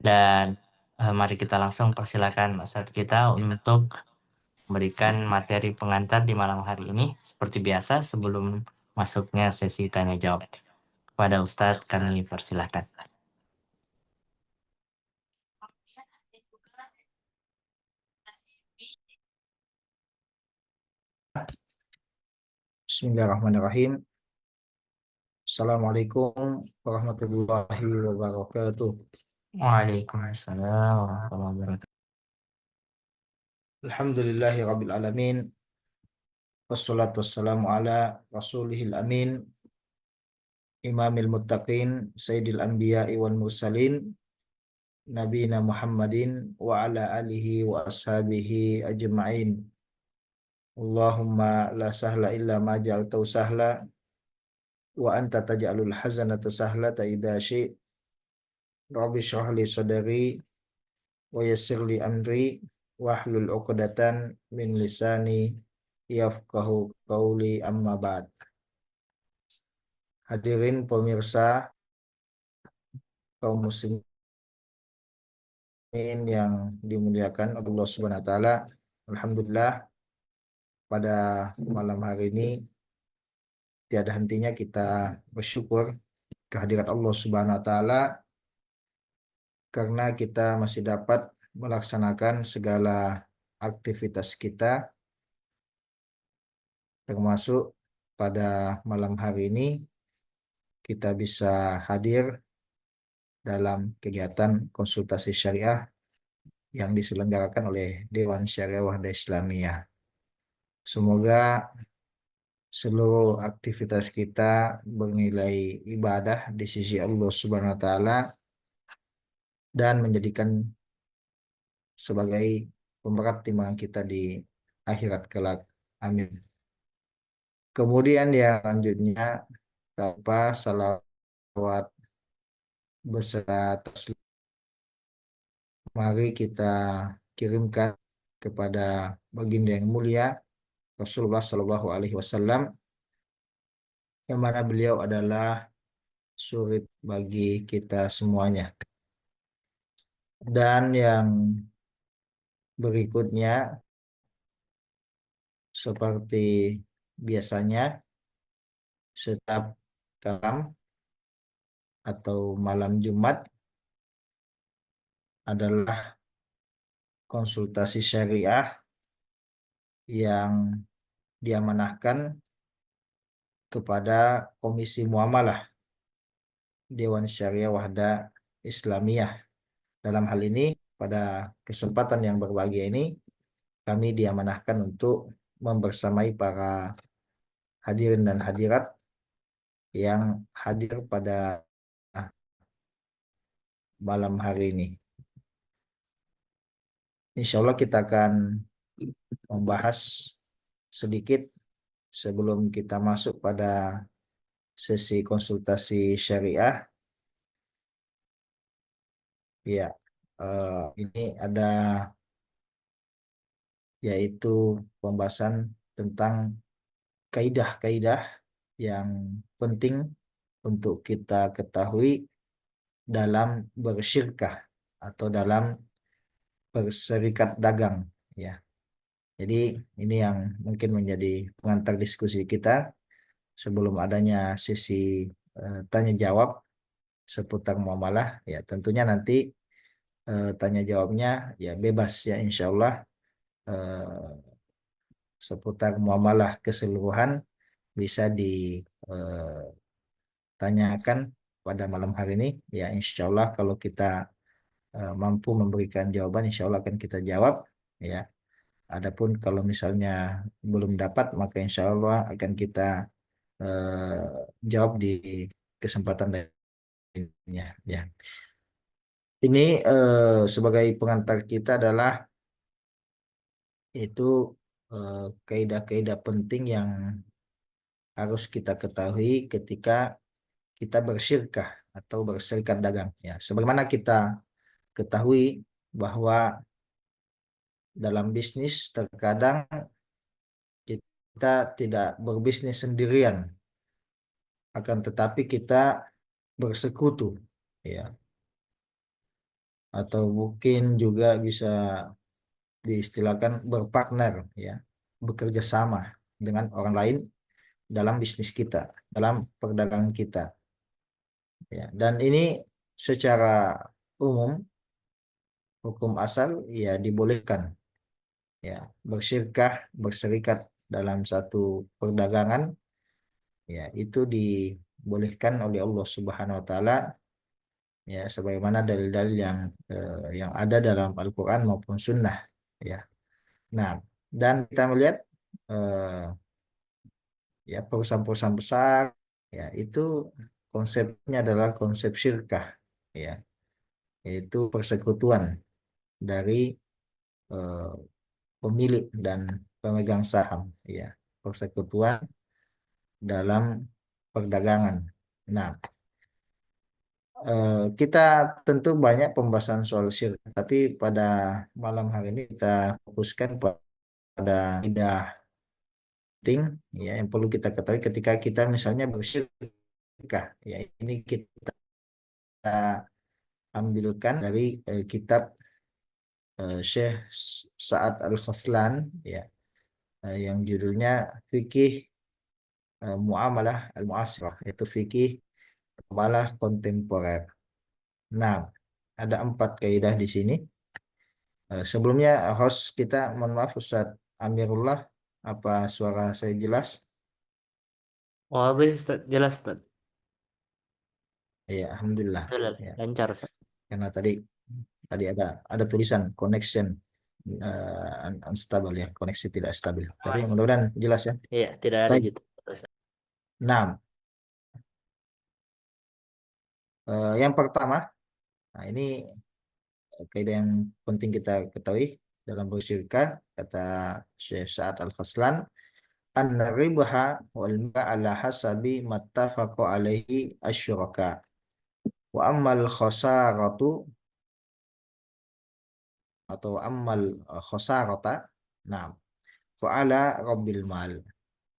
Dan mari kita langsung persilakan Ustadz kita untuk memberikan materi pengantar di malam hari ini. Seperti biasa sebelum masuknya sesi tanya jawab. Kepada Ustadz kami persilahkan. Bismillahirrahmanirrahim. Assalamualaikum warahmatullahi wabarakatuh. Waalaikumsalam warahmatullahi wabarakatuh. Alhamdulillahi rabbil alamin. Wassalatu wassalamu ala rasulihil amin. Imamil muttaqin, sayyidil anbiya'i wal mursalin, nabina Muhammadin wa ala alihi wa ashabihi ajma'in. Allahumma la sahla illa ma ja'altahu sahla wa anta taj'alul hazanata sahlata idza syi'ta. Rabbi shrah li sadri wa yassir li amri wahlul 'uqdatan min lisani yafqahu qauli, amma ba'd. Hadirin pemirsa kaum muslimin yang dimuliakan Allah Subhanahu wa taala. Alhamdulillah pada malam hari ini tiada hentinya kita bersyukur kehadirat Allah Subhanahu wa taala karena kita masih dapat melaksanakan segala aktivitas kita, termasuk pada malam hari ini kita bisa hadir dalam kegiatan konsultasi syariah yang diselenggarakan oleh Dewan Syariah Wahda Islamiyah. Semoga seluruh aktivitas kita bernilai ibadah di sisi Allah Subhanahu wa taala dan menjadikan sebagai pemberat timbangan kita di akhirat kelak. Amin. Kemudian yang selanjutnya, tanpa salawat beserta taslim, mari kita kirimkan kepada baginda yang mulia Rasulullah Shallallahu Alaihi Wasallam, yang mana beliau adalah suri bagi kita semuanya. Dan yang berikutnya, seperti biasanya, setiap malam atau malam Jumat adalah konsultasi syariah yang diamanahkan kepada Komisi Muamalah Dewan Syariah Wahda Islamiyah. Dalam hal ini, pada kesempatan yang berbahagia ini, kami diamanahkan untuk membersamai para hadirin dan hadirat yang hadir pada malam hari ini. Insya Allah kita akan membahas sedikit sebelum kita masuk pada sesi konsultasi syariah. Ya, ini ada yaitu pembahasan tentang kaidah-kaidah yang penting untuk kita ketahui dalam bersyirkah atau dalam berserikat dagang, ya. Jadi ini yang mungkin menjadi pengantar diskusi kita sebelum adanya sesi tanya jawab seputar muamalah. Ya, tentunya nanti tanya jawabnya ya bebas ya, insya Allah seputar muamalah keseluruhan bisa ditanyakan pada malam hari ini. Ya, insya Allah kalau kita mampu memberikan jawaban, insya Allah akan kita jawab. Ya, adapun kalau misalnya belum dapat, maka insya Allah akan kita jawab di kesempatan lainnya. Ya, ini sebagai pengantar kita adalah itu kaidah-kaidah penting yang harus kita ketahui ketika kita bersyirkah atau berserikat dagang. Ya, sebagaimana kita ketahui bahwa dalam bisnis terkadang kita tidak berbisnis sendirian, akan tetapi kita bersekutu. Ya, atau mungkin juga bisa diistilahkan berpartner, ya, bekerja sama dengan orang lain dalam bisnis kita, dalam perdagangan kita, ya. Dan ini secara umum hukum asal ya dibolehkan, ya, bersyirkah, berserikat dalam satu perdagangan, ya, itu dibolehkan oleh Allah Subhanahu wa taala, ya, sebagaimana dalil-dalil yang ada dalam Al-Qur'an maupun Sunnah, ya. Nah, dan kita melihat eh, ya perusahaan-perusahaan besar, ya, itu konsepnya adalah konsep syirkah, ya, yaitu persekutuan dari eh, pemilik dan pemegang saham, ya, persekutuan dalam perdagangan. Nah, kita tentu banyak pembahasan soal syirik, tapi pada malam hari ini kita fokuskan pada kaidah penting, ya, yang perlu kita ketahui ketika kita misalnya bersyirkah, ya, ini kita ambilkan dari kitab Syekh Sa'ad Al-Khaslan, ya, yang judulnya Fikih Muamalah Al-Mu'asirah, yaitu fikih muamalah kontemporer. Nah, ada 4 kaidah di sini. Sebelumnya host kita, mohon maaf Ustaz Amirullah, apa suara saya jelas? Oh, habis Ustaz. Jelas Ustaz. Ya, alhamdulillah. Jelas. Ya, Lancar Ustaz. karena tadi tadi ada tulisan connection unstable, ya, koneksi tidak stabil. Tapi mudah-mudahan jelas, ya. Iya, tidak ada Baik. gitu. Nah, yang pertama, nah ini kaidah yang penting kita ketahui dalam bersyirkah, kata Syekh Sa'ad Al-Khaslan, anna ribha wal ala hasabi mattafaqu alaihi asyuraka wa ammal khasaratu atau ammal khasarata, nah, fa'ala rabbil mal.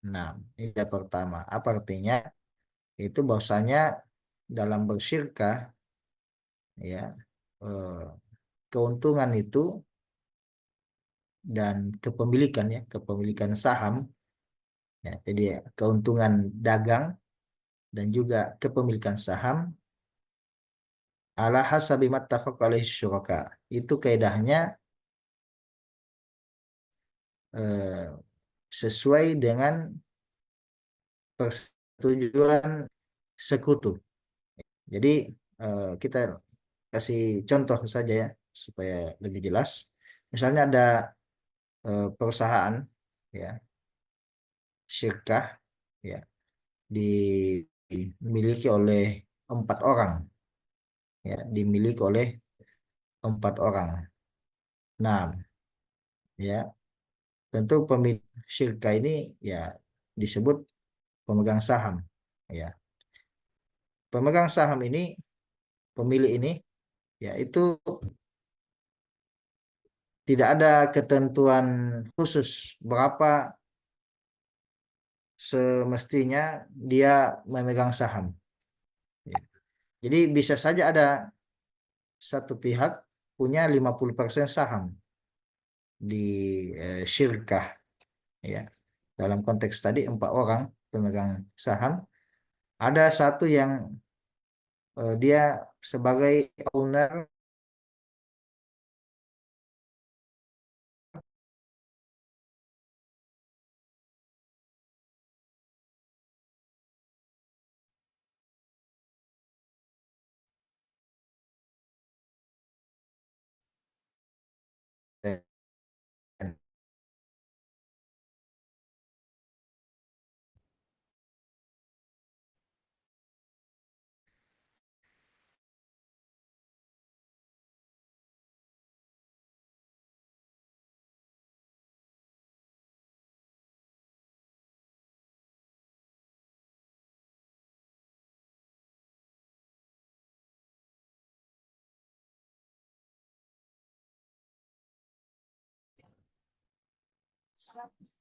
Nah, ini yang pertama. Apa artinya? Itu bahwasanya dalam bersyirkah, ya, eh, keuntungan itu dan kepemilikan, ya, kepemilikan saham, ya, jadi keuntungan dagang dan juga kepemilikan saham ala hasabi mattafaq alaihi syuraka. Itu kaidahnya eh, sesuai dengan persetujuan sekutu. Jadi kita kasih contoh saja, ya, supaya lebih jelas. Misalnya ada perusahaan, ya, syirkah, ya, dimiliki oleh 4 orang, ya, dimiliki oleh 4 orang. Nah, ya, tentu pemilik syirkah ini, ya, disebut pemegang saham, ya. Pemegang saham ini, pemilik ini, ya, itu tidak ada ketentuan khusus berapa semestinya dia memegang saham, ya. Jadi bisa saja ada satu pihak punya 50% saham di syirkah, ya. Dalam konteks tadi 4 orang pemegang saham, ada satu yang dia sebagai owner,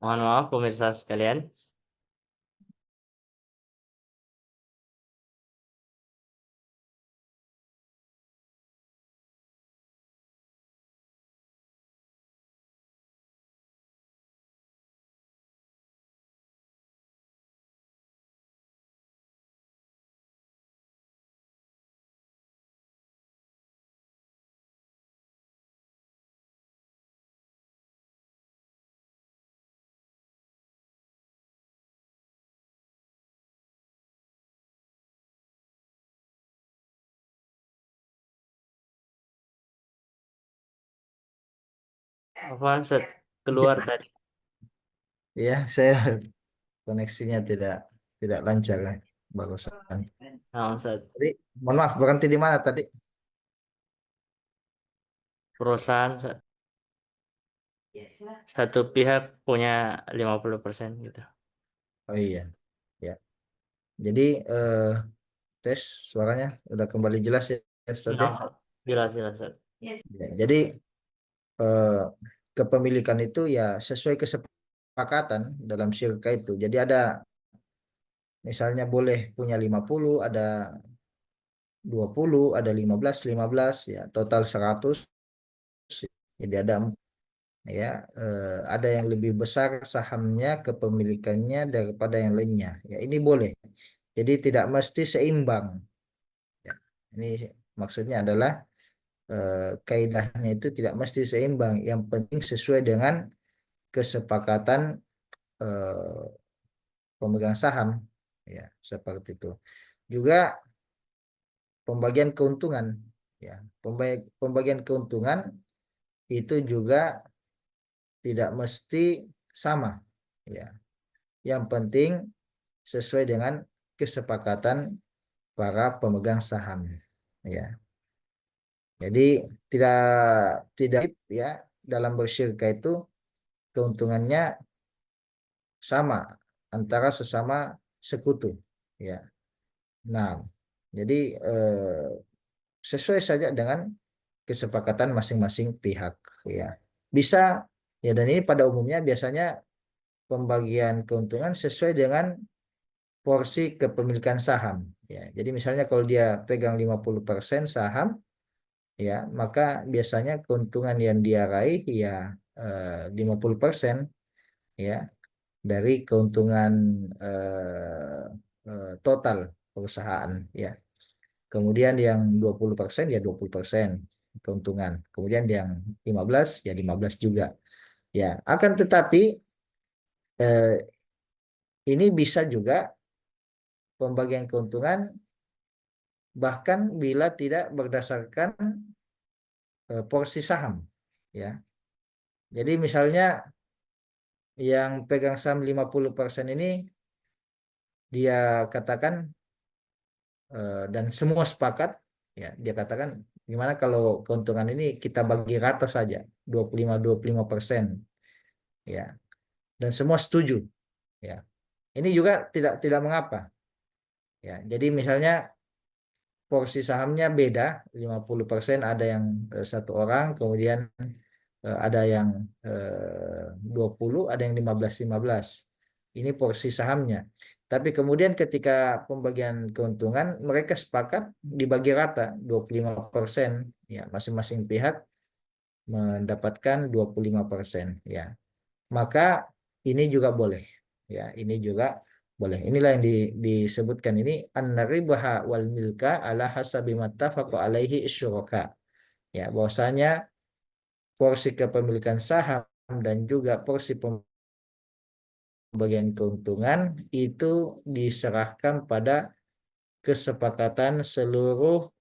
Mohon maaf pemirsa sekalian. Apaan, Set? Keluar tadi. Ya, saya koneksinya tidak tidak lancar ya, barusan. Nah, Set. Jadi, mohon maaf, berhenti di mana tadi? Perusahaan satu pihak punya 50% gitu. Oh iya, ya. Jadi tes suaranya udah kembali jelas ya, Ustaz ya. Nah, jelas jelas, Set. Ya, jadi eh, kepemilikan itu ya sesuai kesepakatan dalam syirka itu. Jadi ada misalnya boleh punya 50, ada 20, ada 15 ya, total 100. Jadi ada ya ada yang lebih besar sahamnya kepemilikannya daripada yang lainnya. Ya, ini boleh. Jadi tidak mesti seimbang. Ya, ini maksudnya adalah kaidahnya itu tidak mesti seimbang. Yang penting sesuai dengan kesepakatan eh, pemegang saham. Ya, seperti itu. Juga pembagian keuntungan. Ya, pembagian keuntungan itu juga tidak mesti sama. Ya, yang penting sesuai dengan kesepakatan para pemegang saham. Ya, jadi tidak tidak ya dalam bersyirka itu keuntungannya sama antara sesama sekutu. Ya, nah jadi sesuai saja dengan kesepakatan masing-masing pihak. Ya, bisa ya dan ini pada umumnya biasanya pembagian keuntungan sesuai dengan porsi kepemilikan saham. Ya, jadi misalnya kalau dia pegang 50% saham, ya, maka biasanya keuntungan yang dia raih ya 50% ya dari keuntungan eh, total perusahaan ya. Kemudian yang 20% ya 20% keuntungan. Kemudian yang 15 ya 15 juga. Ya, akan tetapi eh, ini bisa juga pembagian keuntungan bahkan bila tidak berdasarkan porsi saham ya. Jadi misalnya yang pegang saham 50% ini dia katakan dan semua sepakat ya dia katakan gimana kalau keuntungan ini kita bagi rata saja 25-25% ya dan semua setuju ya. Ini juga tidak tidak mengapa ya. Jadi misalnya porsi sahamnya beda 50% ada yang satu orang kemudian ada yang 20 ada yang 15-15 ini porsi sahamnya tapi kemudian ketika pembagian keuntungan mereka sepakat dibagi rata 25% ya masing-masing pihak mendapatkan 25% ya maka ini juga boleh ya ini juga boleh inilah yang disebutkan ini an-ribaha wal milka ala hasabi mattafaqu alaihi syuraka ya bahwasanya porsi kepemilikan saham dan juga porsi pembagian keuntungan itu diserahkan pada kesepakatan seluruh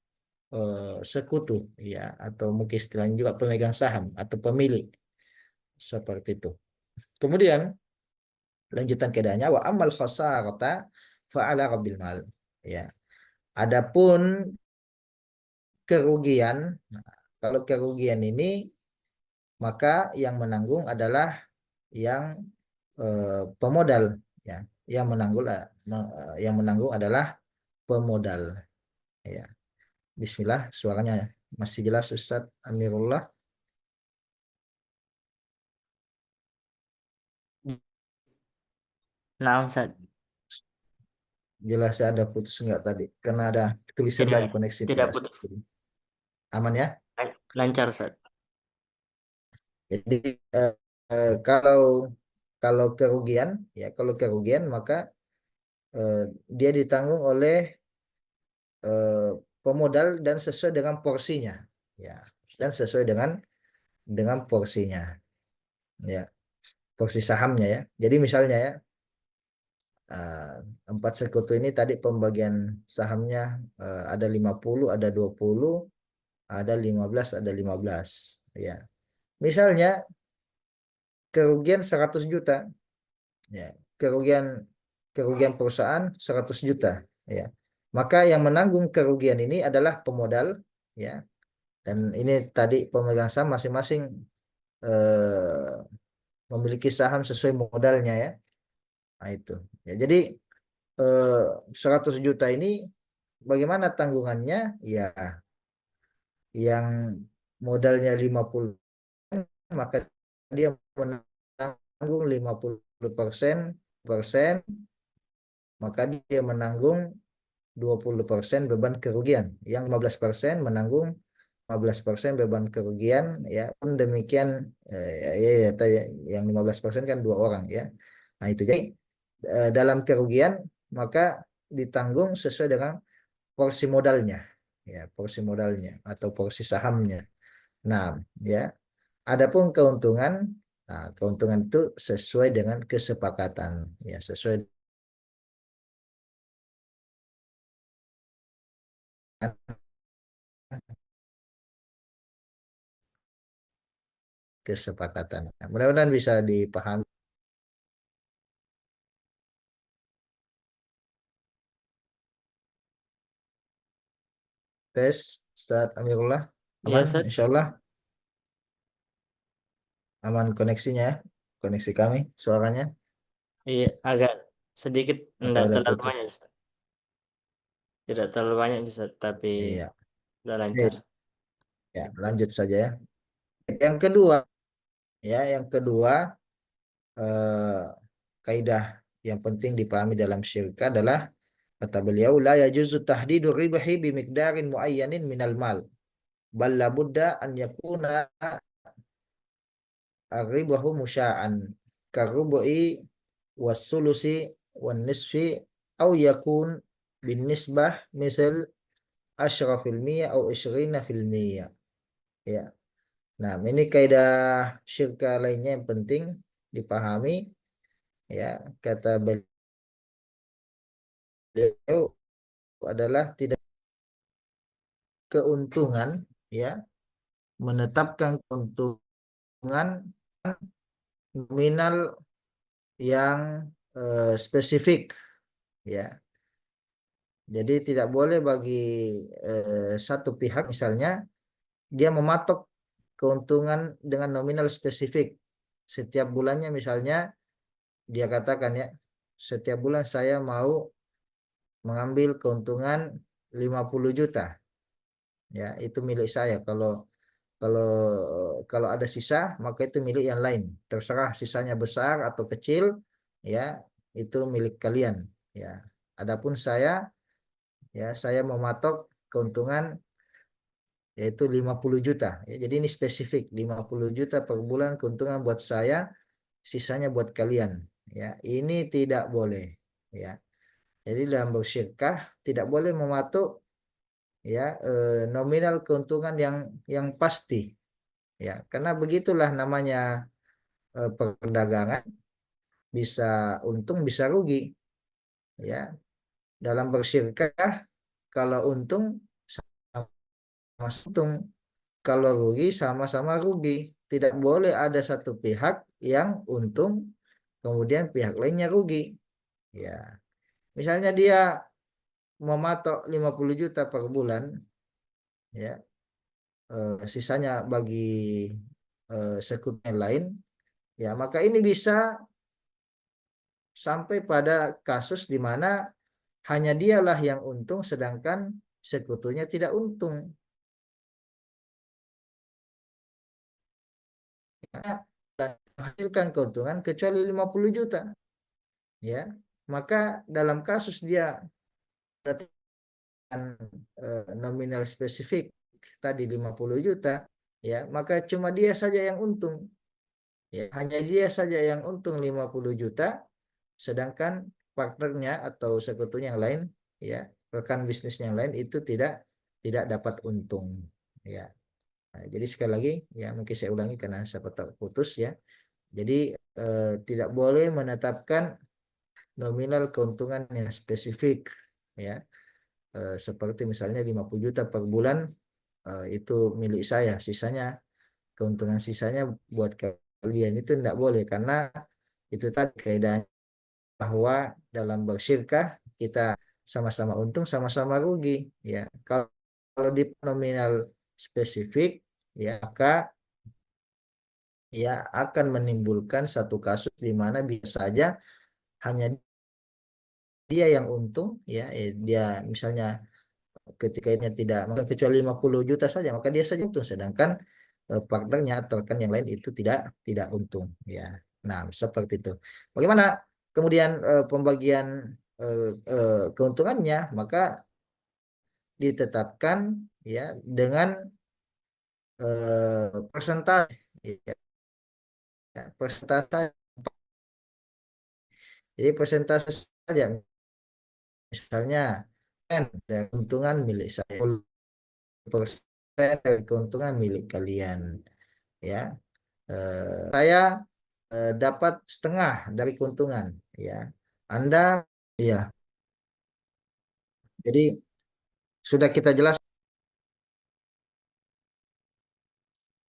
sekutu ya atau mungkin istilahnya juga pemegang saham atau pemilik seperti itu. Kemudian lanjutan keadaannya wa amal khasarata fa'ala rabbil mal ya. Adapun kerugian nah, kalau kerugian ini maka yang menanggung adalah yang pemodal ya yang menanggung adalah pemodal ya. Bismillah suaranya masih jelas Ustadz Amirullah Nah, Set. jelas ya ada putus enggak tadi karena ada tulisan Tidak tadi koneksi tidak tidak putus. stabil. Aman ya Lancar, Set. jadi eh, kalau kalau kerugian ya kalau kerugian maka eh, dia ditanggung oleh eh, pemodal dan sesuai dengan porsinya ya dan sesuai dengan porsinya ya porsi sahamnya ya jadi misalnya ya eh, empat sekutu ini tadi pembagian sahamnya ada 50 ada 20 ada 15 ada 15 ya misalnya kerugian 100 juta, ya. Kerugian perusahaan 100 juta, ya. Maka yang menanggung kerugian ini adalah pemodal, ya. Dan ini tadi pemegang saham masing-masing eh, memiliki saham sesuai modalnya, ya. Nah, itu. Ya, jadi eh, 100 juta ini bagaimana tanggungannya? Ya, yang modalnya 50, maka dia menanggung 50% persen, maka dia menanggung 20% beban kerugian. Yang 15% menanggung 15% beban kerugian, ya. Pun demikian, yang 15% kan dua orang, ya. Nah, itu jadi dalam kerugian maka ditanggung sesuai dengan porsi modalnya, ya, porsi modalnya atau porsi sahamnya. Nah, ya. Adapun keuntungan, nah, keuntungan itu sesuai dengan kesepakatan, ya, sesuai dengan kesepakatan. Nah, mudah-mudahan bisa dipahami. Tes, Ustaz Amirullah, Iya, aman, Ustaz. insya Allah aman koneksinya, ya? Koneksi kami, suaranya, Iya, agak sedikit, atau enggak ada terlalu putus? banyak, Ustaz. Tidak terlalu banyak, Ustaz, tapi Iya. udah Oke, lancar. ya, lanjut saja, ya. Yang kedua, yang kedua, eh, kaidah yang penting dipahami dalam syirka adalah, kata beliau, la yajuzu tahdidu ribahi bimiqdarin muayyanin minal mal, bal labudda an yakuna arribahu musya'an karubu'i wassulusi wan nisfi au yakun bin nisbah misal asyra fil miyah au isyrina fil miyah, ya. Nah, ini kaidah syirka lainnya yang penting dipahami, ya. Kata beliau adalah tidak keuntungan, ya, menetapkan keuntungan nominal yang spesifik, ya. Jadi tidak boleh bagi satu pihak misalnya dia mematok keuntungan dengan nominal spesifik. Setiap bulannya misalnya dia katakan, ya, setiap bulan saya mau mengambil keuntungan 50 juta. Ya, itu milik saya. Kalau kalau kalau ada sisa, maka itu milik yang lain. Terserah sisanya besar atau kecil, ya, itu milik kalian, ya. Adapun saya, ya, saya mematok keuntungan yaitu 50 juta. Ya, jadi ini spesifik, 50 juta per bulan keuntungan buat saya, sisanya buat kalian. Ya, ini tidak boleh. Ya, jadi dalam bersyirkah tidak boleh mematok, ya, nominal keuntungan yang pasti. Ya, karena begitulah namanya perdagangan, bisa untung bisa rugi. Ya, dalam bersyirkah kalau untung sama untung, kalau rugi sama-sama rugi. Tidak boleh ada satu pihak yang untung kemudian pihak lainnya rugi. Ya, misalnya dia mematok 50 juta per bulan, ya, sisanya bagi sekutu yang lain, ya, maka ini bisa sampai pada kasus di mana hanya dialah yang untung sedangkan sekutunya tidak untung. Ya, dan menghasilkan keuntungan kecuali 50 juta, ya. Maka dalam kasus dia nominal spesifik tadi 50 juta, ya, maka cuma dia saja yang untung, ya, hanya dia saja yang untung 50 juta, sedangkan partnernya atau sekutunya yang lain, ya, rekan bisnisnya yang lain itu tidak dapat untung, ya. Nah, jadi sekali lagi, ya, mungkin saya ulangi karena siapa tahu putus, ya. Jadi tidak boleh menetapkan nominal keuntungan yang spesifik, ya. Seperti misalnya 50 juta per bulan, itu milik saya, sisanya keuntungan sisanya buat kalian itu tidak boleh, karena itu tadi kaidahnya bahwa dalam bersyirkah kita sama-sama untung sama-sama rugi ya. Kalau di nominal spesifik ya, maka ya akan menimbulkan satu kasus di mana bisa saja hanya dia yang untung ya, dia misalnya ketika ini tidak maka kecuali 50 juta saja maka dia saja untung, sedangkan partnernya atau rekan yang lain itu tidak untung ya. Nah, seperti itu. Bagaimana kemudian pembagian keuntungannya? Maka ditetapkan ya dengan persentase ya, persentase. Jadi persentase saja, misalnya dari keuntungan milik saya, 10% dari keuntungan milik kalian ya. Saya dapat setengah dari keuntungan ya. Anda ya. Jadi sudah kita jelas,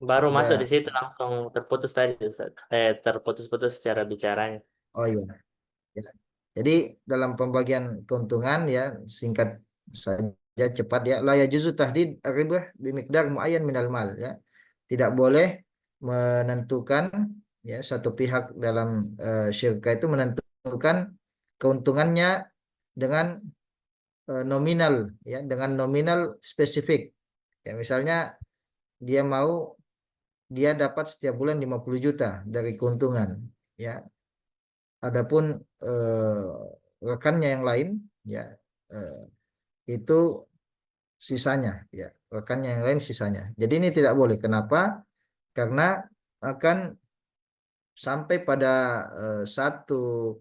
Baru masuk di sudah. situ langsung terputus tadi, Ustaz. Terputus-putus secara bicaranya. Oh iya. Ya. Jadi dalam pembagian keuntungan ya, singkat saja cepat ya, la yajuzu tahdid ribah bimiqdar muayyan minal mal ya. Tidak boleh menentukan ya, satu pihak dalam syirka itu menentukan keuntungannya dengan nominal ya, dengan nominal spesifik. Ya, misalnya dia mau dia dapat setiap bulan 50 juta dari keuntungan ya. Adapun rekannya yang lain ya, eh, itu sisanya ya, rekannya yang lain sisanya. Jadi ini tidak boleh. Kenapa? Karena akan sampai pada satu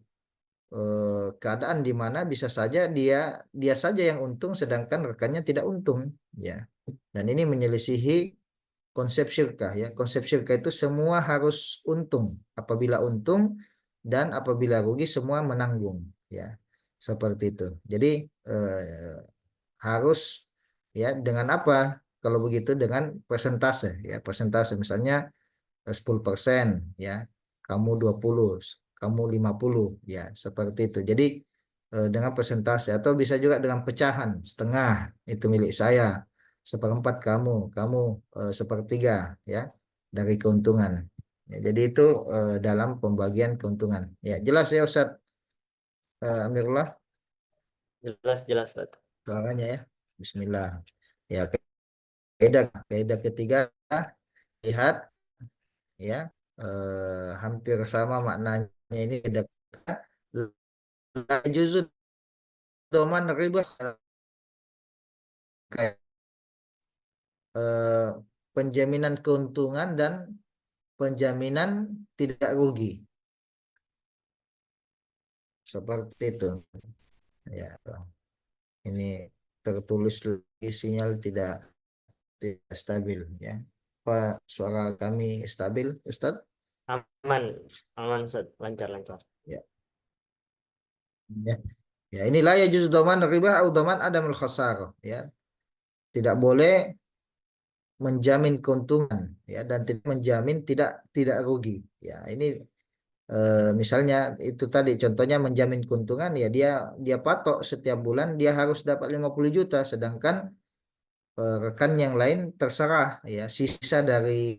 keadaan di mana bisa saja dia dia saja yang untung sedangkan rekannya tidak untung ya. Dan ini menyelisihi konsep syirkah ya. Konsep syirkah itu semua harus untung. Apabila untung dan apabila rugi semua menanggung ya. Seperti itu. Jadi eh, harus ya dengan apa? Kalau begitu dengan persentase ya. Persentase misalnya 10% ya. Kamu 20, kamu 50 ya, seperti itu. Jadi dengan persentase atau bisa juga dengan pecahan, setengah itu milik saya, seperempat kamu, kamu sepertiga ya dari keuntungan. Ya, jadi itu dalam pembagian keuntungan. Ya, jelas ya Ustaz Amirullah Jelas, jelas, Ustaz. soalannya ya. Bismillah. Ya, kaidah kaidah ketiga, lihat ya, hampir sama maknanya, ini dekat. La juzu doman riba kayak eh, penjaminan keuntungan dan penjaminan tidak rugi, seperti itu ya. Ini tertulis lagi, sinyal tidak stabil ya. Pak, suara kami stabil Ustadz? Aman, aman, Ustaz. Lancar, lancar. Ya, ya. Ya, inilah ya juz doman riba atau doman adamul khasar ya. Tidak boleh menjamin keuntungan ya, dan tidak menjamin tidak tidak rugi ya. Ini misalnya itu tadi contohnya menjamin keuntungan ya, dia dia patok setiap bulan dia harus dapat 50 juta, sedangkan rekan yang lain terserah ya, sisa dari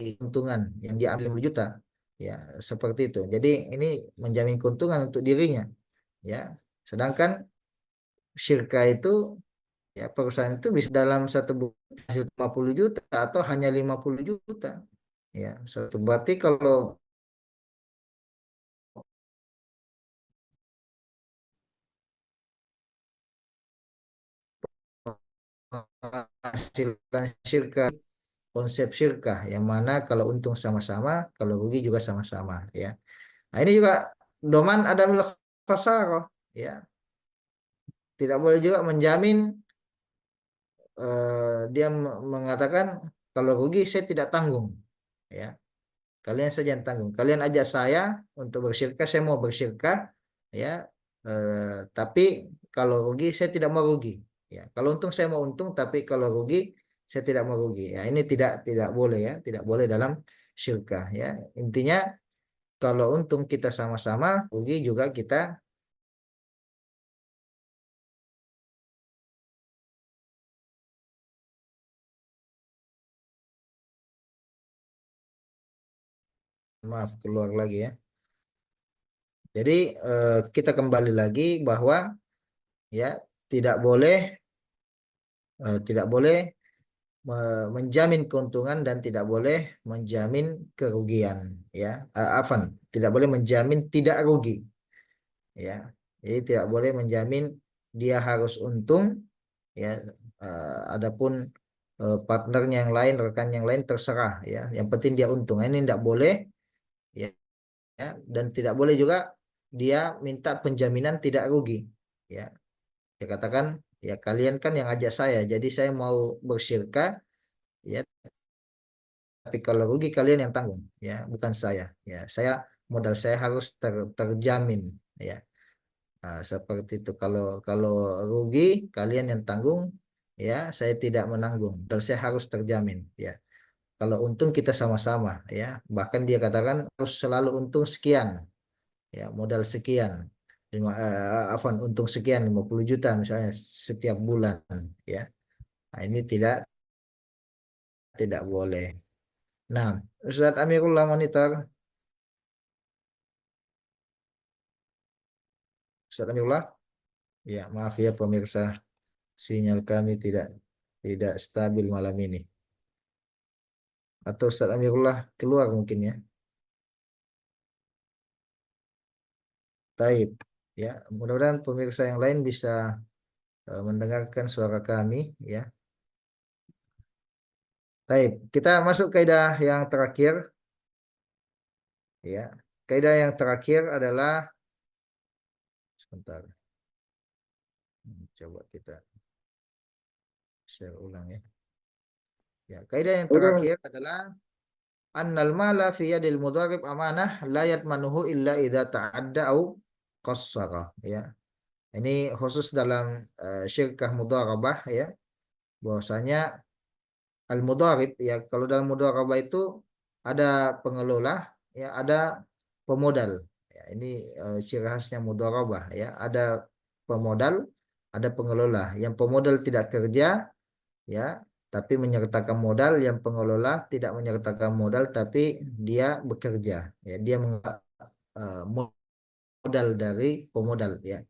keuntungan yang dia ambil 50 juta ya, seperti itu. Jadi ini menjamin keuntungan untuk dirinya ya, sedangkan syirka itu ya, perusahaan itu bisa dalam satu bulan hasil 50 juta atau hanya 50 juta ya. Satu berarti kalau hasilkan syirka, konsep syirkah yang mana kalau untung sama-sama, kalau rugi juga sama-sama ya. Nah, ini juga doman ada khasarah ya. Tidak boleh juga menjamin dia mengatakan kalau rugi saya tidak tanggung ya. Kalian saja yang tanggung. Kalian ajak saya untuk bersyirkah, saya mau bersyirkah ya. Tapi kalau rugi saya tidak mau rugi ya. Kalau untung saya mau untung, tapi kalau rugi saya tidak merugi. Ya, ini tidak boleh ya, tidak boleh dalam syirkah ya. Intinya kalau untung kita sama-sama, rugi juga kita. Maaf, keluar lagi ya. Jadi kita kembali lagi bahwa ya tidak boleh tidak boleh menjamin keuntungan dan tidak boleh menjamin kerugian ya. Afan, tidak boleh menjamin tidak rugi ya. Jadi tidak boleh menjamin dia harus untung ya. Adapun partnernya yang lain, rekan yang lain terserah ya. Yang penting dia untung. Ini tidak boleh ya, ya. Dan tidak boleh juga dia minta penjaminan tidak rugi ya. Dia katakan ya kalian kan yang ajak saya, jadi saya mau bersyirkah ya, tapi kalau rugi kalian yang tanggung ya, bukan saya ya. Modal saya harus terjamin ya. Nah, seperti itu. Kalau kalau rugi kalian yang tanggung ya, saya tidak menanggung. Modal saya harus terjamin ya. Kalau untung kita sama-sama ya. Bahkan dia katakan harus selalu untung sekian ya, modal sekian. Afwan, untung sekian 50 juta misalnya setiap bulan ya. Nah, ini tidak boleh. Nah, Ustadz Amirullah monitor. Ustadz Amirullah. Ya, maaf ya pemirsa, sinyal kami tidak stabil malam ini. Atau Ustadz Amirullah keluar mungkin ya. Taib. Ya, mudah-mudahan pemirsa yang lain bisa mendengarkan suara kami ya. Taib. Kita masuk kaidah yang terakhir ya. Kaidah yang terakhir adalah sebentar. Coba kita share ulang ya. Ya, kaidah yang terakhir adalah annal mala fi yadil mudharib amanah la yatmanuhu illa idza ta'adda au qassara ya. Ini khusus dalam syirkah mudharabah ya. Bahwasanya al-mudharib ya, kalau dalam mudharabah itu ada pengelola ya, ada pemodal. Ya, ini ciri khasnya mudharabah ya. Ada pemodal, ada pengelola. Yang pemodal tidak kerja ya, tapi menyertakan modal. Yang pengelola tidak menyertakan modal, tapi dia bekerja ya. Dia modal dari pemodal ya.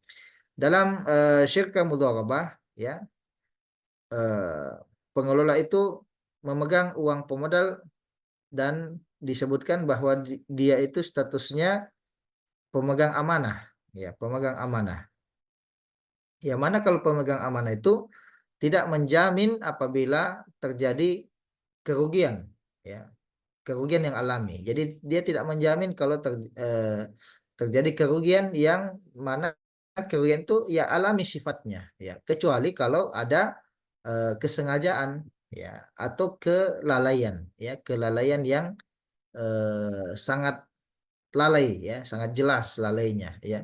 Dalam syirkah mudharabah ya, eh, pengelola itu memegang uang pemodal dan disebutkan bahwa dia itu statusnya pemegang amanah ya, pemegang amanah. Ya, mana kalau pemegang amanah itu tidak menjamin apabila terjadi kerugian ya, kerugian yang alami. Jadi dia tidak menjamin kalau terjadi kerugian yang mana kerugian itu ya alami sifatnya ya, kecuali kalau ada kesengajaan ya atau kelalaian ya, kelalaian yang sangat lalai ya, sangat jelas lalainya ya.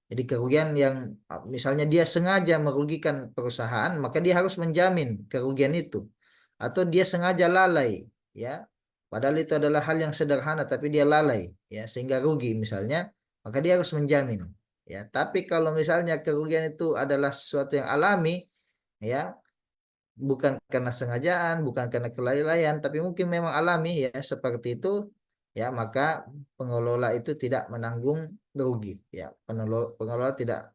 Jadi kerugian yang misalnya dia sengaja merugikan perusahaan, maka dia harus menjamin kerugian itu. Atau dia sengaja lalai ya. Padahal itu adalah hal yang sederhana tapi dia lalai ya sehingga rugi misalnya, maka dia harus menjamin ya. Tapi kalau misalnya kerugian itu adalah sesuatu yang alami ya, bukan karena sengajaan, bukan karena kelalaian, tapi mungkin memang alami ya seperti itu ya, maka pengelola itu tidak menanggung rugi ya. Pengelola tidak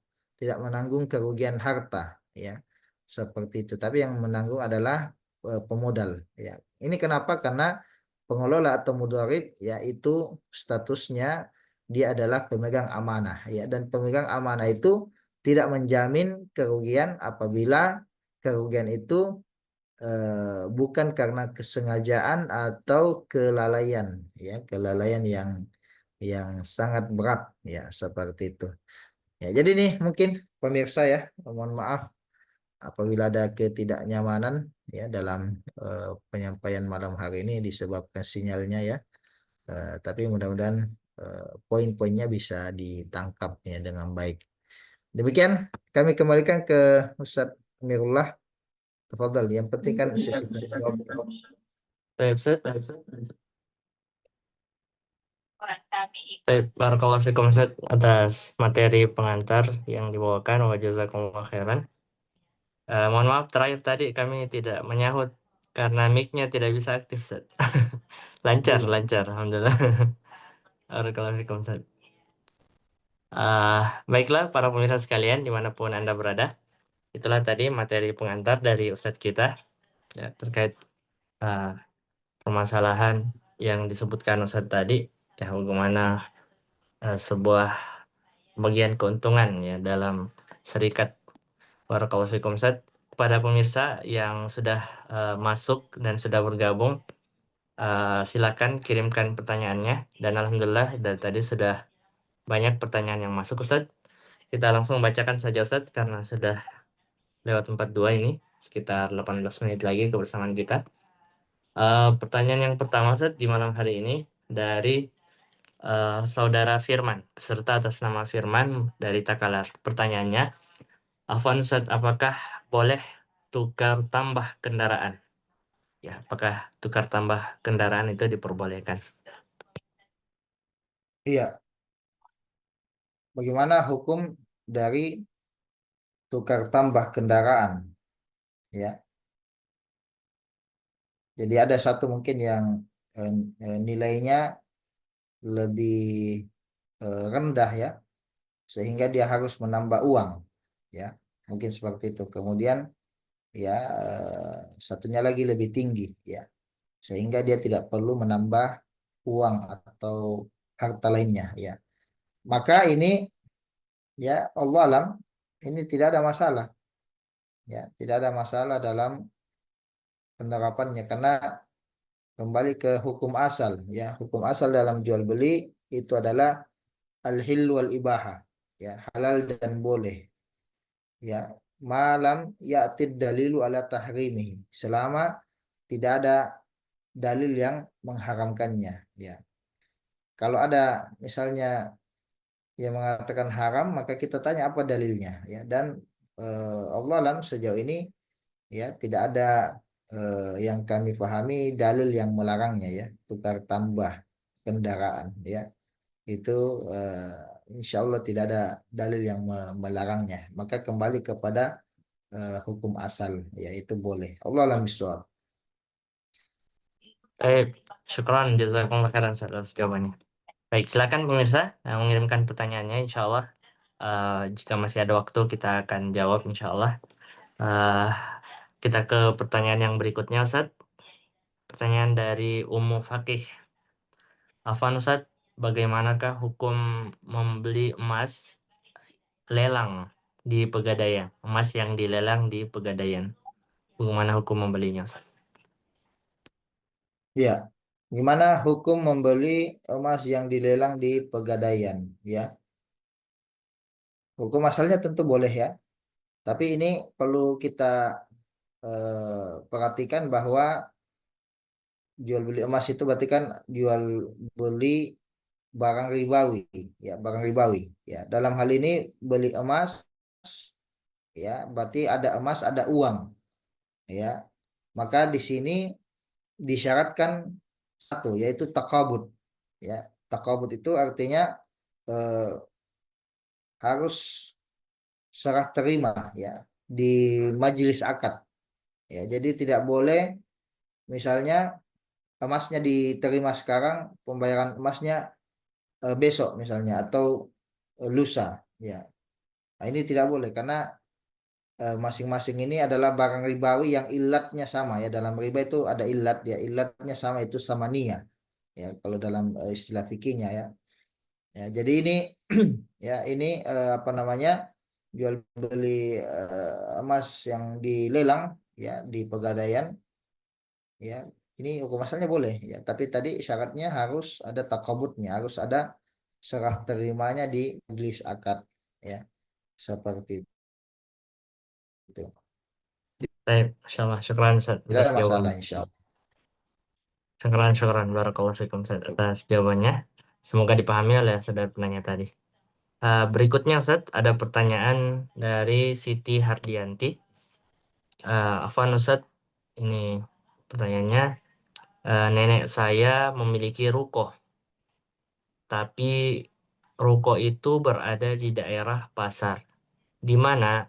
menanggung kerugian harta ya seperti itu, tapi yang menanggung adalah pemodal ya. Ini kenapa? Karena pengelola atau mudharib ya itu statusnya dia adalah pemegang amanah ya, dan pemegang amanah itu tidak menjamin kerugian apabila kerugian itu bukan karena kesengajaan atau kelalaian ya, kelalaian yang sangat berat ya seperti itu. Ya, jadi nih mungkin pemirsa ya, mohon maaf apabila ada ketidaknyamanan ya dalam penyampaian malam hari ini disebabkan sinyalnya ya. Tapi mudah-mudahan poin-poinnya bisa ditangkap ya dengan baik. Demikian kami kembalikan ke Ustadz Amirullah. Tafadhal. Yang penting kan sesi tanya jawab. Baik, Ustaz. Baik, barakallahu fikum Ustaz atas materi pengantar yang dibawakan. Wa jazakumullah khairan. Mohon maaf terakhir tadi kami tidak menyahut karena mic-nya tidak bisa aktif, Ustaz. Lancar, Iya. lancar, alhamdulillah. Barakallahu fikum Ustaz. Baiklah para pemirsa sekalian dimanapun Anda berada. Itulah tadi materi pengantar dari Ustadz kita ya, terkait uh, permasalahan yang disebutkan Ustadz tadi, ya bagaimana sebuah bagian keuntungan ya dalam serikat. Barakallahu fikum Ustadz. Kepada pemirsa yang sudah masuk dan sudah bergabung, silakan kirimkan pertanyaannya. Dan alhamdulillah dari tadi sudah banyak pertanyaan yang masuk Ustadz. Kita langsung bacakan saja Ustadz karena sudah lewat 42 ini, sekitar 18 menit lagi kebersamaan kita. Pertanyaan yang pertama Ustadz di malam hari ini dari Saudara Firman, peserta atas nama Firman dari Takalar. Pertanyaannya, Afwan Ustadz, apakah boleh tukar tambah kendaraan? Ya, apakah tukar tambah kendaraan itu diperbolehkan? Iya. Bagaimana hukum dari tukar tambah kendaraan? Ya. Jadi ada satu mungkin yang eh, nilainya lebih rendah ya, sehingga dia harus menambah uang. Ya, mungkin seperti itu. Kemudian ya satunya lagi lebih tinggi ya, sehingga dia tidak perlu menambah uang atau harta lainnya ya. Maka ini ya Allah alam, ini tidak ada masalah ya, tidak ada masalah dalam penerapannya karena kembali ke hukum asal ya. Hukum asal dalam jual beli itu adalah al-hil wal ibahah ya, halal dan boleh ya, malam ya'tid dalilu ala tahrimihi, selama tidak ada dalil yang mengharamkannya ya. Kalau ada misalnya yang mengatakan haram, maka kita tanya apa dalilnya ya. Dan Allah alam sejauh ini ya tidak ada yang kami pahami dalil yang melarangnya ya, tukar tambah kendaraan ya. Itu insya Allah tidak ada dalil yang melarangnya. Maka kembali kepada hukum asal yaitu boleh. Allah alam bisawab. Baik, syukran jazakumullah khairan Ustadz atas jawabannya. Baik, silakan pemirsa mengirimkan pertanyaannya, insya Allah. Jika masih ada waktu kita akan jawab insya Allah. Eh, kita ke pertanyaan yang berikutnya Ustadz. Pertanyaan dari Ummu Fakih. Afwan Ustadz, bagaimanakah hukum membeli emas lelang di Pegadaian? Emas yang dilelang di Pegadaian. Bagaimana hukum membelinya Ustadz? Ya, gimana hukum membeli emas yang dilelang di Pegadaian? Ya, hukum asalnya tentu boleh ya. Tapi ini perlu kita perhatikan bahwa jual beli emas itu berarti kan jual beli barang ribawi, ya barang ribawi. Ya, dalam hal ini beli emas, ya berarti ada emas, ada uang, ya. Maka di sini disyaratkan satu, yaitu takabut. Ya, takabut itu artinya eh, harus serah terima ya di majelis akad. Ya, jadi tidak boleh misalnya emasnya diterima sekarang, pembayaran emasnya besok misalnya atau lusa. Ya, nah, ini tidak boleh karena masing-masing ini adalah barang ribawi yang ilatnya sama ya. Dalam riba itu ada ilat ya, ilatnya sama itu sama niat ya. Kalau dalam istilah fikihnya ya. Ya, jadi ini ya ini apa namanya, jual beli emas yang dilelang ya di Pegadaian ya. Ini hukum asalnya boleh ya, tapi tadi syaratnya harus ada takabutnya, harus ada serah terimanya di majelis akad ya, seperti itu. Baik, Masya Allah, syukran Ustadz Tidak atas ada masalah jawabannya. insya Allah. Syukran, syukran, barakallahu fikum Ustadz atas jawabannya. Semoga dipahami oleh saudara penanya tadi. Berikutnya Ustadz, ada pertanyaan dari Siti Hardianti. Afwan Ustadz, ini pertanyaannya, nenek saya memiliki ruko, tapi ruko itu berada di daerah pasar, di mana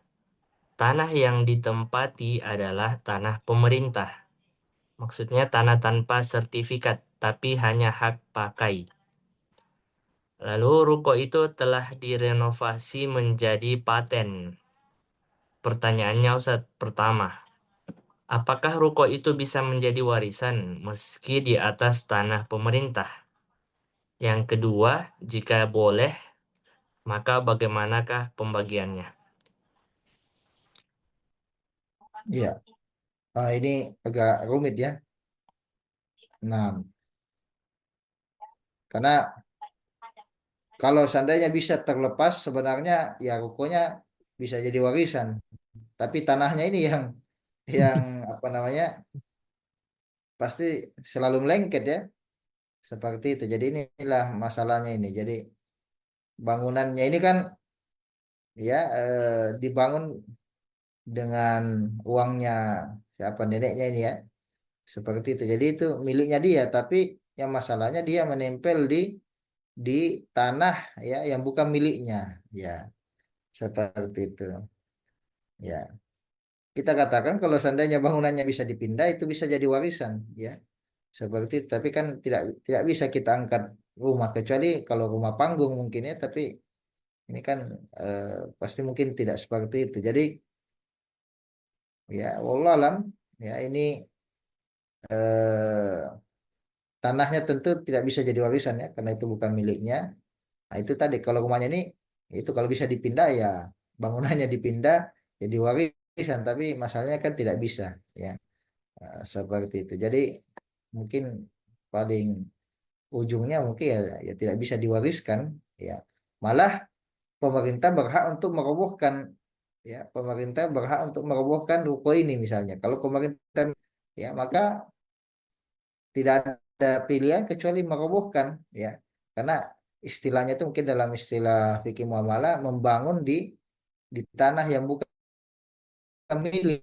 tanah yang ditempati adalah tanah pemerintah. Maksudnya tanah tanpa sertifikat, tapi hanya hak pakai. Lalu ruko itu telah direnovasi menjadi paten. Pertanyaannya Ustadz, pertama, apakah ruko itu bisa menjadi warisan meski di atas tanah pemerintah? Yang kedua, jika boleh, maka bagaimanakah pembagiannya? Iya, ini agak rumit ya. Nah, karena kalau seandainya bisa terlepas, sebenarnya ya rukonya bisa jadi warisan. Tapi tanahnya ini yang apa namanya pasti selalu melengket ya, seperti itu. Jadi inilah masalahnya ini. Jadi bangunannya ini kan ya dibangun dengan uangnya siapa neneknya ini ya, seperti itu. Jadi itu miliknya dia, tapi yang masalahnya dia menempel di tanah ya yang bukan miliknya, ya seperti itu. Ya, kita katakan kalau seandainya bangunannya bisa dipindah itu bisa jadi warisan, ya seperti itu. Tapi kan tidak bisa kita angkat rumah kecuali kalau rumah panggung mungkin ya. Tapi ini kan eh, pasti mungkin tidak seperti itu. Jadi ya, wallah alam ya ini eh, tanahnya tentu tidak bisa jadi warisan ya karena itu bukan miliknya. Nah, itu tadi kalau rumahnya ini itu kalau bisa dipindah ya bangunannya dipindah jadi warisan, tapi masalahnya kan tidak bisa ya. Seperti itu. Jadi mungkin paling ujungnya mungkin ya tidak bisa diwariskan ya. Malah pemerintah berhak untuk merobohkan ya, pemerintah berhak untuk merobohkan ruko ini misalnya. Kalau pemerintah ya maka tidak ada pilihan kecuali merobohkan ya. Karena istilahnya itu mungkin dalam istilah fikih muamalah membangun di tanah yang bukan milik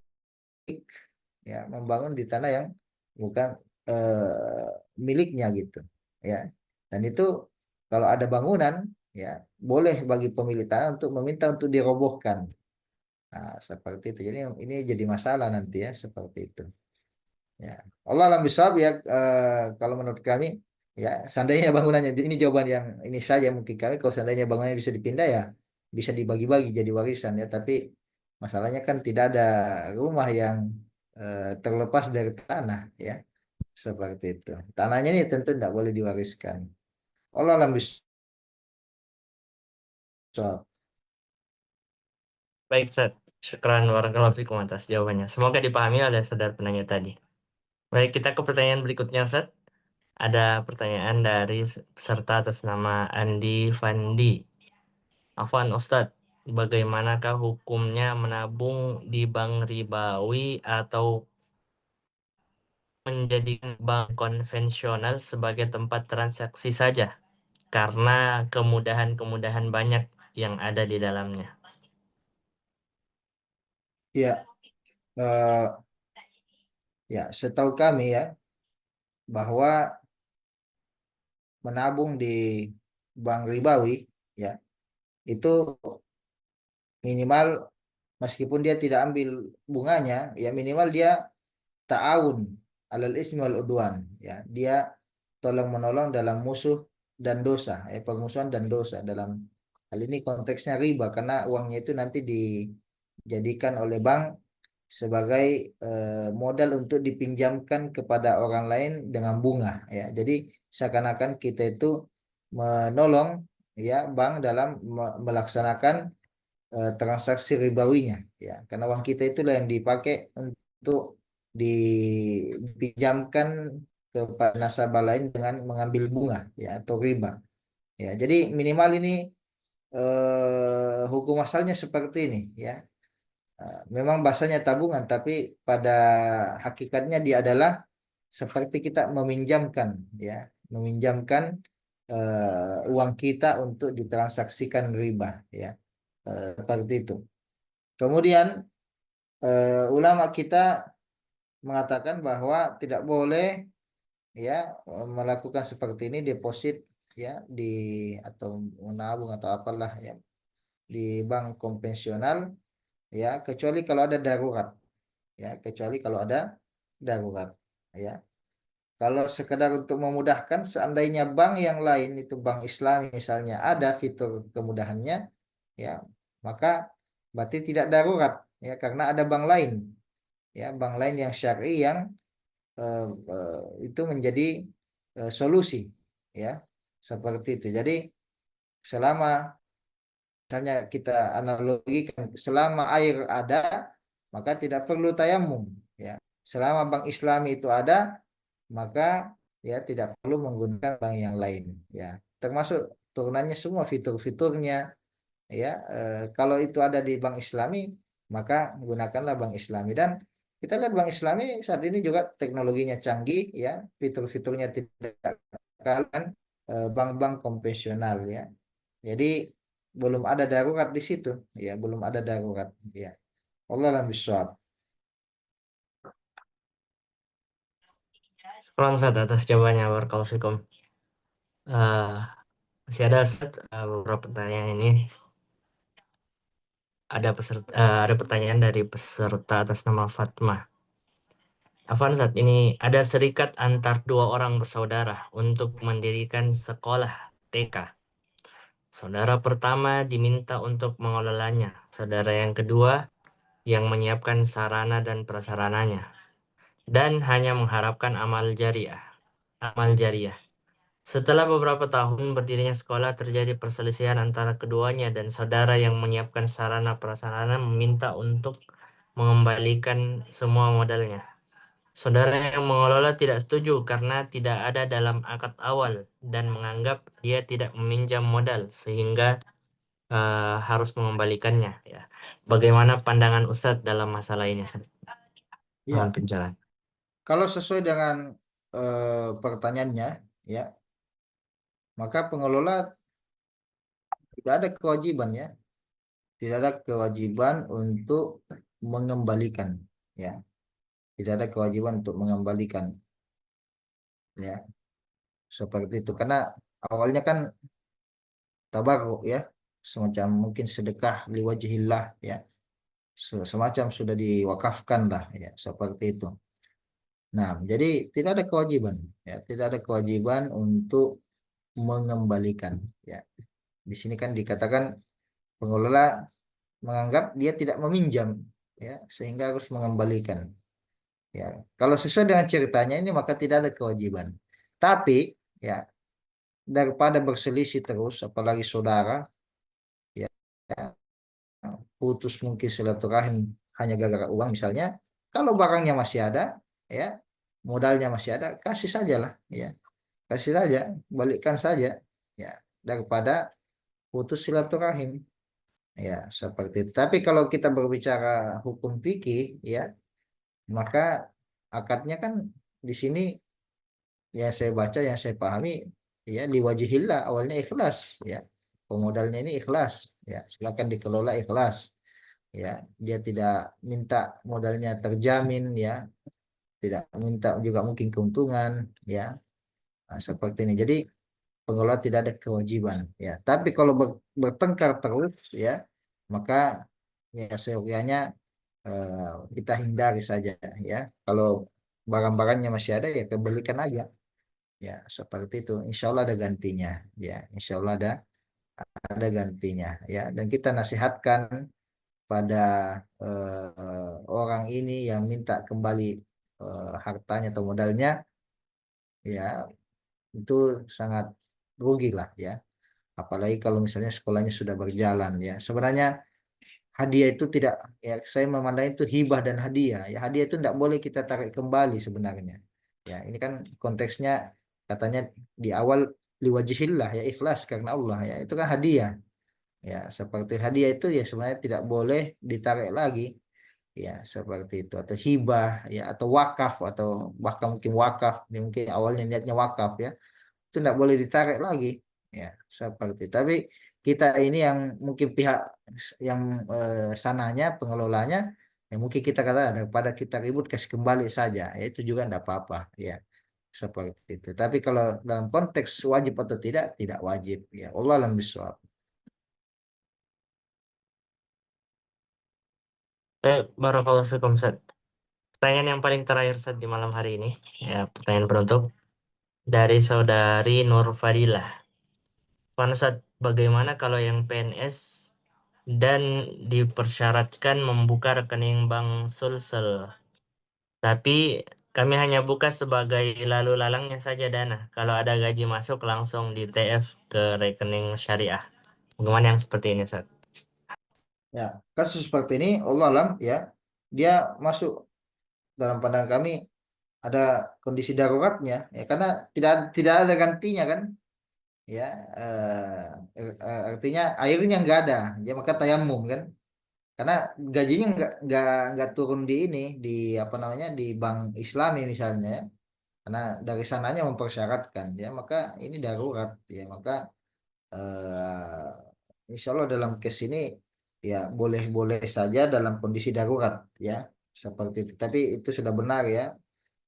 ya, membangun di tanah yang bukan miliknya gitu ya. Dan itu kalau ada bangunan ya boleh bagi pemilik tanah untuk meminta untuk dirobohkan. Nah, seperti itu. Jadi ini jadi masalah nanti ya seperti itu. Ya, Allah alam bisawab ya. Kalau menurut kami ya seandainya bangunannya ini jawaban yang ini saja mungkin kami kalau seandainya bangunannya bisa dipindah ya bisa dibagi-bagi jadi warisan ya. Tapi masalahnya kan tidak ada rumah yang terlepas dari tanah ya seperti itu. Tanahnya ini tentu tidak boleh diwariskan. Allah alam bisawab. Baik, Ustaz. Syukran warahmatullahi wabarakatuh atas jawabannya. Semoga dipahami oleh saudara penanya tadi. Baik, kita ke pertanyaan berikutnya, Ustaz. Ada pertanyaan dari peserta atas nama Andi Fandi. Afwan Ustadz, bagaimanakah hukumnya menabung di bank ribawi atau menjadikan bank konvensional sebagai tempat transaksi saja? Karena kemudahan-kemudahan banyak yang ada di dalamnya. Ya, ya setahu kami ya bahwa menabung di bank ribawi ya itu minimal meskipun dia tidak ambil bunganya ya minimal dia ta'awun alal ismi wal udwan ya dia tolong menolong dalam musuh dan dosa permusuhan dan dosa dalam hal ini konteksnya riba karena uangnya itu nanti dijadikan oleh bank sebagai modal untuk dipinjamkan kepada orang lain dengan bunga ya jadi seakan-akan kita itu menolong ya bank dalam melaksanakan transaksi ribawinya ya karena uang kita itulah yang dipakai untuk dipinjamkan kepada nasabah lain dengan mengambil bunga ya atau riba ya jadi minimal ini hukum asalnya seperti ini ya. Memang bahasanya tabungan tapi pada hakikatnya dia adalah seperti kita meminjamkan ya meminjamkan uang kita untuk ditransaksikan riba ya. Seperti itu. Kemudian ulama kita mengatakan bahwa tidak boleh ya melakukan seperti ini, deposit ya di atau menabung atau apalah ya di bank konvensional ya, kecuali kalau ada darurat ya, kecuali kalau ada darurat ya. Kalau sekedar untuk memudahkan, seandainya bank yang lain itu bank Islam misalnya ada fitur kemudahannya ya, maka berarti tidak darurat ya, karena ada bank lain ya, bank lain yang syar'i yang eh, itu menjadi solusi ya, seperti itu. Jadi selama misalnya kita analogikan, selama air ada maka tidak perlu tayamum ya. Selama bank Islami itu ada, maka ya tidak perlu menggunakan bank yang lain ya. Termasuk turunannya semua fitur-fiturnya ya. Kalau itu ada di bank Islami, maka gunakanlah bank Islami. Dan kita lihat bank Islami saat ini juga teknologinya canggih ya, fitur-fiturnya tidak kalah bank-bank konvensional ya. Jadi belum ada darurat di situ ya, belum ada darurat ya. Allah alam bisawab. Syukran Ustaz atas jawabannya. Barakallahu fikum. Eh, masih ada Ustaz, beberapa pertanyaan ini. Ada pertanyaan dari peserta atas nama Fatmah. Afwan Ustaz, ini ada serikat antar dua orang bersaudara untuk mendirikan sekolah TK. Saudara pertama diminta untuk mengelolanya. Saudara yang kedua yang menyiapkan sarana dan prasarananya. Dan hanya mengharapkan amal jariah. Setelah beberapa tahun berdirinya sekolah, terjadi perselisihan antara keduanya dan saudara yang menyiapkan sarana prasarana meminta untuk mengembalikan semua modalnya. Saudara yang mengelola tidak setuju karena tidak ada dalam akad awal dan menganggap dia tidak meminjam modal sehingga harus mengembalikannya. Ya. Bagaimana pandangan Ustadz dalam masalah ini? Ustadz? Mohon Ya, pencerahan. kalau sesuai dengan pertanyaannya ya, maka pengelola tidak ada kewajiban ya, tidak ada kewajiban untuk mengembalikan ya, tidak ada kewajiban untuk mengembalikan ya, seperti itu. Karena awalnya kan tabarruk ya, semacam mungkin sedekah liwajhillah ya, semacam sudah diwakafkan lah ya, seperti itu. Nah, jadi tidak ada kewajiban ya, tidak ada kewajiban untuk mengembalikan ya. Di sini kan dikatakan pengelola menganggap dia tidak meminjam ya, sehingga harus mengembalikan ya. Kalau sesuai dengan ceritanya ini maka tidak ada kewajiban. Tapi ya, daripada berselisih terus apalagi saudara ya, putus mungkin silaturahim hanya gara-gara uang misalnya, kalau barangnya masih ada ya, modalnya masih ada, kasih sajalah ya, kasih saja, balikkan saja ya, daripada putus silaturahim ya, seperti itu. Tapi kalau kita berbicara hukum fikih ya, maka akadnya kan di sini yang saya baca, yang saya pahami ya, liwajihillah, awalnya ikhlas ya, pemodalnya ini ikhlas ya, silakan dikelola ikhlas ya, dia tidak minta modalnya terjamin ya, tidak minta juga mungkin keuntungan ya. Nah, seperti ini, jadi pengelola tidak ada kewajiban ya. Tapi kalau bertengkar terus ya, maka ya seyogyanya kita hindari saja ya. Kalau barang-barangnya masih ada ya kembalikan aja ya, seperti itu. Insya Allah ada gantinya ya, Insya Allah ada gantinya ya. Dan kita nasihatkan pada orang ini yang minta kembali hartanya atau modalnya ya, itu sangat rugi lah ya. Apalagi kalau misalnya sekolahnya sudah berjalan ya. Sebenarnya hadiah itu tidak ya, saya memandang itu hibah dan hadiah. Ya, hadiah itu tidak boleh kita tarik kembali sebenarnya. Ya, ini kan konteksnya katanya di awal liwajihillah ya, ikhlas karena Allah ya. Itu kan hadiah. Ya, seperti hadiah itu ya sebenarnya tidak boleh ditarik lagi. Ya, seperti itu, atau hibah ya, atau wakaf, atau bahkan mungkin wakaf. Ini mungkin awalnya niatnya wakaf ya, itu tidak boleh ditarik lagi ya, seperti. Tapi kita ini yang mungkin pihak yang sananya pengelolanya Ya mungkin kita kata daripada kita ribut kasih kembali saja, ya itu juga tidak apa-apa, ya seperti itu. Tapi kalau dalam konteks wajib atau tidak, tidak wajib. Ya Allah alam bisawab. Barakallahu fikum, Ustaz. Pertanyaan yang paling terakhir, Ustaz, di malam hari ini. Ya, pertanyaan penutup dari saudari Nur Fadilah. Pak Ustaz, bagaimana kalau yang PNS dan dipersyaratkan membuka rekening bank Sulsel, tapi kami hanya buka sebagai lalu lalangnya saja dana. Kalau ada gaji masuk langsung di TF ke rekening syariah. Bagaimana yang seperti ini, Ustaz? Ya, kasus seperti ini, Allah alam, ya dia masuk dalam pandangan kami ada kondisi daruratnya, ya karena tidak tidak ada gantinya kan, ya artinya airnya nggak ada, ya maka tayamum kan, karena gajinya nggak turun di ini di apa namanya di bank Islami misalnya, ya. Karena dari sananya mempersyaratkan, ya maka ini darurat, ya maka insya Allah dalam case ini ya boleh-boleh saja dalam kondisi darurat, ya seperti itu. Tapi itu sudah benar ya,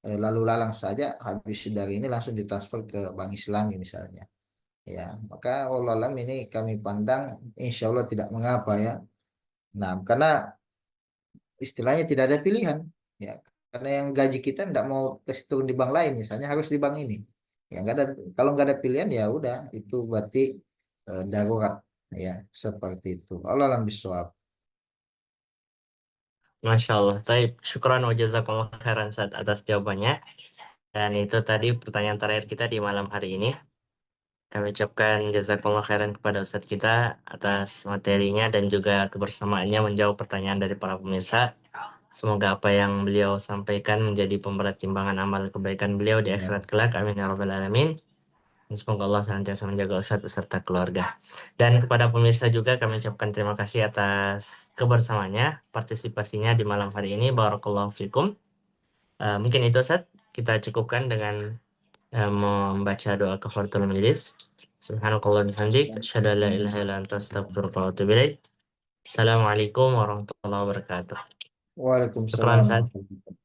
lalu lalang saja habis dari ini langsung ditransfer ke bank Islami misalnya, ya maka Allah alam ini kami pandang insya Allah tidak mengapa ya. Nah karena istilahnya tidak ada pilihan, ya karena yang gaji kita tidak mau kasih turun di bank lain misalnya harus di bank ini, ya nggak ada, kalau nggak ada pilihan ya udah itu berarti darurat, ya seperti itu Allah alam bisawab. Masya Allah. Baik, syukran wa jazakallah khairan, Ustaz, atas jawabannya. Dan itu tadi pertanyaan terakhir kita di malam hari ini. Kami ucapkan jazakallah khairan kepada Ustadz kita atas materinya dan juga kebersamaannya menjawab pertanyaan dari para pemirsa. Semoga apa yang beliau sampaikan menjadi pemberat timbangan amal kebaikan beliau di Ya. akhirat kelak. Amin ya rabbal alamin. Dan semoga Allah senantiasa menjaga Ustadz beserta keluarga. Dan kepada pemirsa juga kami ucapkan terima kasih atas kebersamaannya, partisipasinya di malam hari ini. Barakallahu fikum. Mungkin itu, Ustadz, kita cukupkan dengan membaca doa kafaratul majelis. Subhanakallah bihamdik, asyhadu an la ilaha illa anta astaghfiruka wa atubu ilaik. Assalamualaikum warahmatullahi wabarakatuh. Waalaikumsalam Syukran, Ustaz. warahmatullahi wabarakatuh.